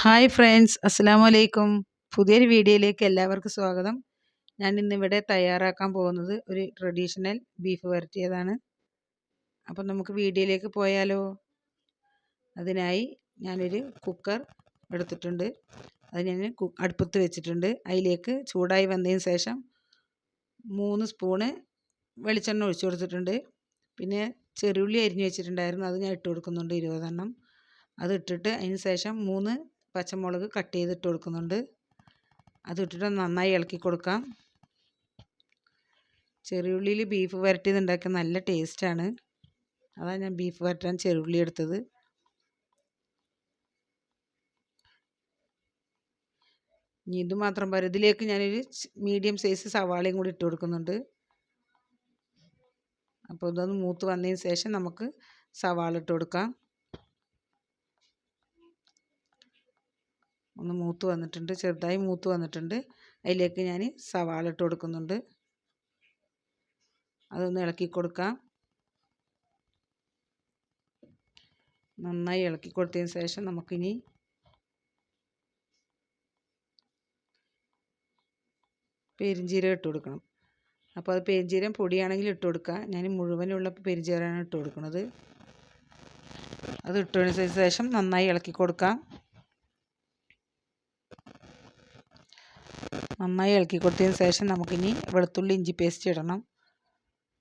Hi friends, അസ്സലാമു അലൈക്കും. പുതിയൊരു വീഡിയോയിലേക്ക് എല്ലാവർക്കും സ്വാഗതം. ഞാൻ ഇന്നിവിടെ തയ്യാറാക്കാൻ പോകുന്നത് ഒരു ട്രഡീഷണൽ ബീഫ് വരട്ടിയതാണ്. അപ്പം നമുക്ക് വീഡിയോയിലേക്ക് പോയാലോ? അതിനായി ഞാനൊരു കുക്കർ എടുത്തിട്ടുണ്ട്. അത് ഞാൻ അടുപ്പത്ത് വെച്ചിട്ടുണ്ട്. അതിലേക്ക് ചൂടായി വന്നതിന് ശേഷം 3 സ്പൂണ് വെളിച്ചെണ്ണ ഒഴിച്ചു കൊടുത്തിട്ടുണ്ട്. പിന്നെ ചെറുള്ളി അരിഞ്ഞു വെച്ചിട്ടുണ്ടായിരുന്നു, അത് ഞാൻ ഇട്ട് കൊടുക്കുന്നുണ്ട് 20 എണ്ണം. അത് ഇട്ടിട്ട് അതിന് ശേഷം 3 പച്ചമുളക് കട്ട് ചെയ്തിട്ട് കൊടുക്കുന്നുണ്ട്. അതിട്ടിട്ട് നന്നായി ഇളക്കി കൊടുക്കാം. ചെറിയുള്ളിയിൽ ബീഫ് വരട്ടിയത് ഉണ്ടാക്കിയ നല്ല ടേസ്റ്റാണ്. അതാണ് ഞാൻ ബീഫ് വരട്ടാൻ ചെറുള്ളി എടുത്തത്. ഇനി ഇത് മാത്രം പോരാ, ഇതിലേക്ക് ഞാനൊരു മീഡിയം സൈസ് സവാളയും കൂടി ഇട്ട് കൊടുക്കുന്നുണ്ട്. അപ്പോൾ ഇതൊന്ന് മൂത്ത് വന്നതിന് ശേഷം നമുക്ക് സവാള ഇട്ട് കൊടുക്കാം. ഒന്ന് മൂത്ത് വന്നിട്ടുണ്ട്, ചെറുതായി മൂത്ത് വന്നിട്ടുണ്ട്. അതിലേക്ക് ഞാൻ സവാള ഇട്ട് കൊടുക്കുന്നുണ്ട്. അതൊന്ന് ഇളക്കി കൊടുക്കാം. നന്നായി ഇളക്കി കൊടുത്തതിന് ശേഷം നമുക്കിനി പെരിഞ്ജീരകം ഇട്ട് കൊടുക്കണം. അപ്പോൾ അത് പെരിഞ്ജീരകം പൊടിയാണെങ്കിൽ ഇട്ട് കൊടുക്കുക. ഞാൻ മുഴുവനുള്ള പെരിഞ്ജീരകമാണ് ഇട്ട് കൊടുക്കുന്നത്. അത് ഇട്ടതിന് ശേഷം നന്നായി ഇളക്കി കൊടുക്കാം. നന്നായി ഇളക്കി കൊടുത്തതിന് ശേഷം നമുക്കിനി വെളുത്തുള്ളി ഇഞ്ചി പേസ്റ്റ് ഇടണം.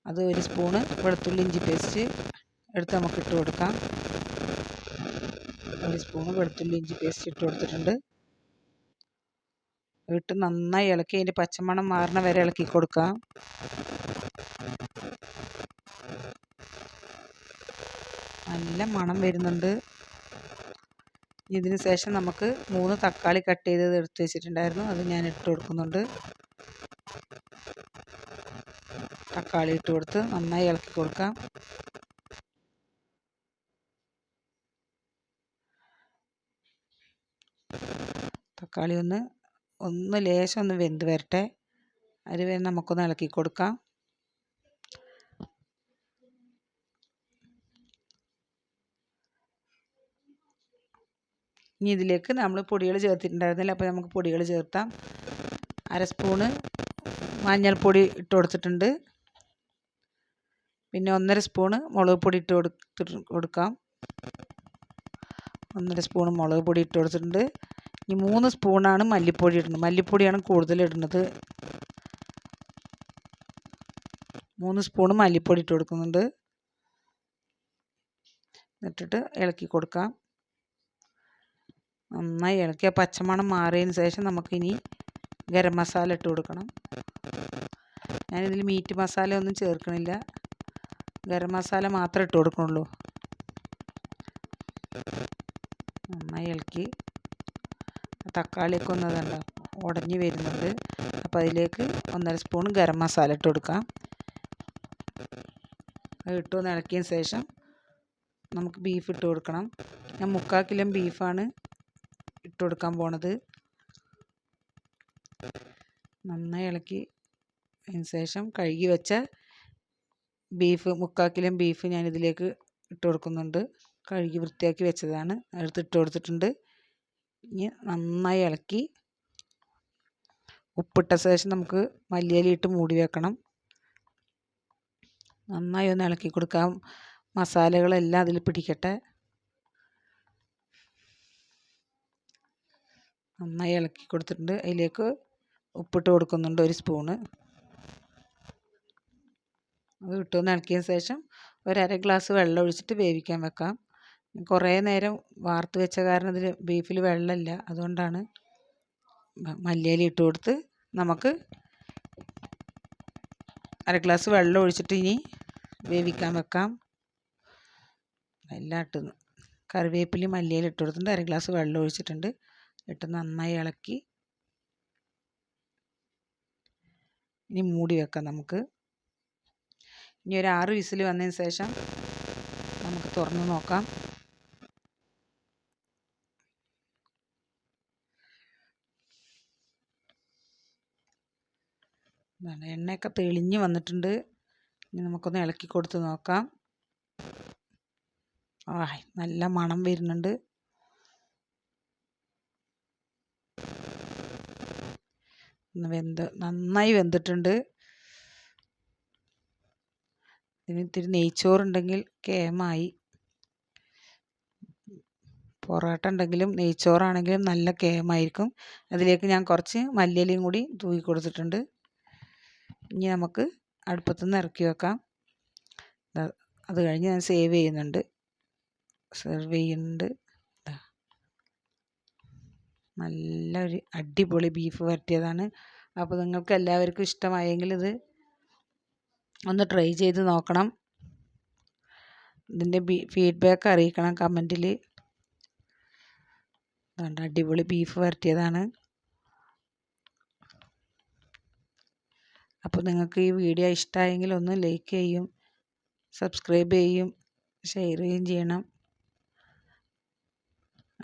അത് 1 സ്പൂണ് വെളുത്തുള്ളി ഇഞ്ചി പേസ്റ്റ് എടുത്ത് നമുക്ക് ഇട്ട് കൊടുക്കാം. 1 സ്പൂണ് വെളുത്തുള്ളി ഇഞ്ചി പേസ്റ്റ് ഇട്ട് കൊടുത്തിട്ടുണ്ട്. ഇട്ട് നന്നായി ഇളക്കി അതിൻ്റെ പച്ചമണം മാറണ വരെ ഇളക്കി കൊടുക്കാം. നല്ല മണം വരുന്നുണ്ട്. ഇതിന് ശേഷം നമുക്ക് 3 തക്കാളി കട്ട് ചെയ്തത് എടുത്ത് വെച്ചിട്ടുണ്ടായിരുന്നു, അത് ഞാൻ ഇട്ട് കൊടുക്കുന്നുണ്ട്. തക്കാളി ഇട്ട് കൊടുത്ത് നന്നായി ഇളക്കി കൊടുക്കാം. തക്കാളി ഒന്ന് ലേശം ഒന്ന് വെന്ത് വരട്ടെ. അത് വരെ നമുക്കൊന്ന് ഇളക്കി കൊടുക്കാം. ഇനി ഇതിലേക്ക് നമ്മൾ പൊടികൾ ചേർത്തിട്ടുണ്ടായിരുന്നില്ല, അപ്പോൾ നമുക്ക് പൊടികൾ ചേർത്താം. 1/2 സ്പൂണ് മഞ്ഞൾപ്പൊടി ഇട്ട് കൊടുത്തിട്ടുണ്ട്. പിന്നെ 1/2 സ്പൂണ് മുളക് പൊടി ഇട്ട് കൊടുക്കാം. 1/2 സ്പൂണ് മുളക് പൊടി ഇട്ട് കൊടുത്തിട്ടുണ്ട്. ഇനി 3 സ്പൂണാണ് മല്ലിപ്പൊടി ഇടുന്നത്. മല്ലിപ്പൊടിയാണ് കൂടുതൽ ഇടുന്നത്. 3 സ്പൂണ് മല്ലിപ്പൊടി ഇട്ട് കൊടുക്കുന്നുണ്ട്. എന്നിട്ടിട്ട് ഇളക്കി കൊടുക്കാം. നന്നായി ഇളക്കിയ പച്ചമണം മാറിയതിന് ശേഷം നമുക്കിനി ഗരം മസാല ഇട്ട് കൊടുക്കണം. ഞാനിതിൽ മീറ്റ് മസാല ഒന്നും ചേർക്കണില്ല, ഗരം മസാല മാത്രമേ ഇട്ട് കൊടുക്കുന്നുള്ളൂ. നന്നായി ഇളക്കി. തക്കാളിയൊക്കെ ഒന്നതുണ്ട് ഉടഞ്ഞ് വരുന്നുണ്ട്. അപ്പോൾ അതിലേക്ക് 1/2 സ്പൂൺ ഗരം മസാല ഇട്ട് കൊടുക്കാം. അത് ഇട്ടൊന്ന് ഇളക്കിയതിന് ശേഷം നമുക്ക് ബീഫ് ഇട്ട് കൊടുക്കണം. ഞാൻ 3/4 കിലോ ബീഫാണ് ഇട്ട് കൊടുക്കാൻ പോണത്. നന്നായി ഇളക്കി അതിന് ശേഷം കഴുകി വെച്ച ബീഫ് 3/4 കിലോ ബീഫ് ഞാൻ ഇതിലേക്ക് ഇട്ട് കൊടുക്കുന്നുണ്ട്. കഴുകി വൃത്തിയാക്കി വെച്ചതാണ്, അടുത്ത് ഇട്ട് കൊടുത്തിട്ടുണ്ട്. ഇനി നന്നായി ഇളക്കി ഉപ്പിട്ട ശേഷം നമുക്ക് മല്ലിയില ഇട്ട് മൂടി വെക്കണം. നന്നായി ഒന്ന് ഇളക്കി കൊടുക്കാം. മസാലകളെല്ലാം അതിൽ പിടിക്കട്ടെ. നന്നായി ഇളക്കി കൊടുത്തിട്ടുണ്ട്. അതിലേക്ക് ഉപ്പിട്ട് കൊടുക്കുന്നുണ്ട് 1 സ്പൂണ്. അത് ഇട്ടൊന്ന് ഇളക്കിയതിന് ശേഷം 1/2 ഗ്ലാസ് വെള്ളം ഒഴിച്ചിട്ട് വേവിക്കാൻ വെക്കാം. കുറേ നേരം വാർത്ത് വെച്ച കാരണം ഇതിൽ ബീഫിൽ വെള്ളമില്ല, അതുകൊണ്ടാണ്. മല്ലിയില ഇട്ട് കൊടുത്ത് നമുക്ക് 1/2 ഗ്ലാസ് വെള്ളം ഒഴിച്ചിട്ട് ഇനി വേവിക്കാൻ വെക്കാം. എല്ലാം ഇട്ടുന്നു കറിവേപ്പിലയും മല്ലിയില ഇട്ട് കൊടുത്തിട്ടുണ്ട്. 1/2 ഗ്ലാസ് വെള്ളം ഒഴിച്ചിട്ടുണ്ട്. ഇട്ട് നന്നായി ഇളക്കി ഇനി മൂടി വെക്കാം നമുക്ക്. ഇനി ഒരു 6 വിസിൽ വന്നതിന് ശേഷം നമുക്ക് തുറന്ന് നോക്കാം. എണ്ണയൊക്കെ തെളിഞ്ഞ് വന്നിട്ടുണ്ട്. ഇനി നമുക്കൊന്ന് ഇളക്കി കൊടുത്ത് നോക്കാം. നല്ല മണം വരുന്നുണ്ട്. നന്നായി വെന്തിട്ടുണ്ട്. ഇതിന് ഇത്തിരി നെയ്ച്ചോറുണ്ടെങ്കിൽ കേമായി. പൊറോട്ട ഉണ്ടെങ്കിലും നെയ്ച്ചോറാണെങ്കിലും നല്ല കേമായിരിക്കും. അതിലേക്ക് ഞാൻ കുറച്ച് മല്ലിയിലയും കൂടി തൂവി കൊടുത്തിട്ടുണ്ട്. ഇനി നമുക്ക് അടുപ്പത്തു നിന്ന് ഇറക്കി വെക്കാം. അത് കഴിഞ്ഞ് ഞാൻ സെർവ് ചെയ്യുന്നുണ്ട്. നല്ലൊരു അടിപൊളി ബീഫ് വരട്ടിയതാണ്. അപ്പോൾ നിങ്ങൾക്ക് എല്ലാവർക്കും ഇഷ്ടമായെങ്കിൽ ഇത് ഒന്ന് ട്രൈ ചെയ്ത് നോക്കണം. ഇതിൻ്റെ ഫീഡ്ബാക്ക് അറിയിക്കണം കമൻറ്റിൽ. അടിപൊളി ബീഫ് വരട്ടിയതാണ്. അപ്പോൾ നിങ്ങൾക്ക് ഈ വീഡിയോ ഇഷ്ടമായെങ്കിൽ ഒന്ന് ലൈക്ക് ചെയ്യും, സബ്സ്ക്രൈബ് ചെയ്യും, ഷെയർ ചെയ്യണം.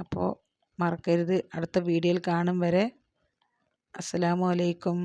അപ്പോൾ മറക്കരുത്. അടുത്ത വീഡിയോയിൽ കാണും വരെ അസ്സലാമു അലൈക്കും.